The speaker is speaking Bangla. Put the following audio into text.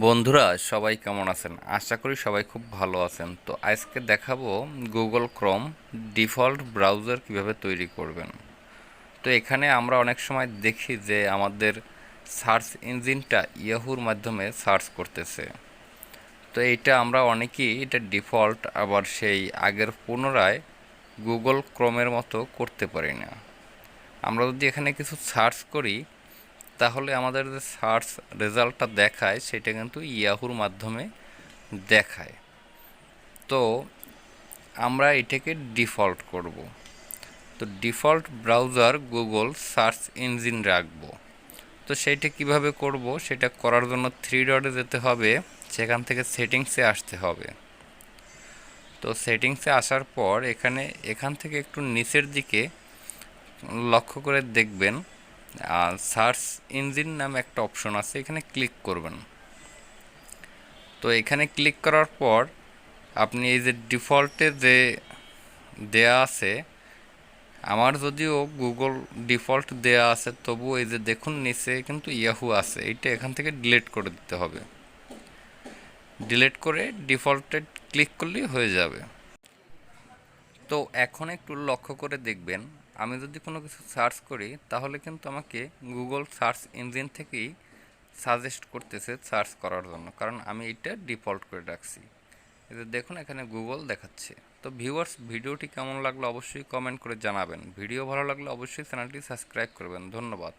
বন্ধুরা সবাই কেমন আছেন? আশা করি সবাই খুব ভালো আছেন। তো আজকে দেখাবো গুগল ক্রোম ডিফল্ট ব্রাউজার কিভাবে তৈরি করবেন। তো এখানে আমরা অনেক সময় দেখি যে আমাদের সার্চ ইঞ্জিনটা ইয়াহুর মাধ্যমে সার্চ করতেছে। তো এইটা আমরা অনেকেই এটা ডিফল্ট আবার সেই আগের পুনরায় গুগল ক্রোমের মতো করতে পারি না। আমরা যদি এখানে কিছু সার্চ করি তাহলে আমাদের যে সার্চ রেজাল্টটা দেখায় সেটা কিন্তু ইয়াহুর মাধ্যমে দেখায়। তো আমরা এটাকে ডিফল্ট করব। তো default browser Google search engine রাখবো। তো সেইটা কিভাবে করব, সেটা করার জন্য থ্রি ডটে যেতে হবে, সেখান থেকে সেটিংসে আসতে হবে। তো সেটিংসে আসার পর এখান থেকে একটু নিচের দিকে লক্ষ্য করে দেখবেন সার্চ ইঞ্জিন নামে একটা অপশন আছে, এখানে ক্লিক করবেন। তো এখানে ক্লিক করার পর আপনি এই যে ডিফল্টে যে দেয়া আছে, আমার যদিও গুগল ডিফল্ট দেয়া আছে তবু এই যে দেখুন নিচে কিন্তু ইয়াহু আছে, এইটা এখান থেকে ডিলিট করে দিতে হবে। ডিলিট করে ডিফল্টে ক্লিক করলেই হয়ে যাবে। তো এখন একটু লক্ষ্য করে দেখবেন, আমি যদি কোনো কিছু সার্চ করি তাহলে কিন্তু আমাকে গুগল সার্চ ইঞ্জিন থেকেই সাজেস্ট করতেছে সার্চ করার জন্য, কারণ আমি এটা ডিফল্ট করে রাখছি। এই যে দেখুন এখানে গুগল দেখাচ্ছে। তো ভিউয়ার্স, ভিডিওটি কেমন লাগলো অবশ্যই কমেন্ট করে জানাবেন। ভিডিও ভালো লাগলে অবশ্যই চ্যানেলটি সাবস্ক্রাইব করবেন। ধন্যবাদ।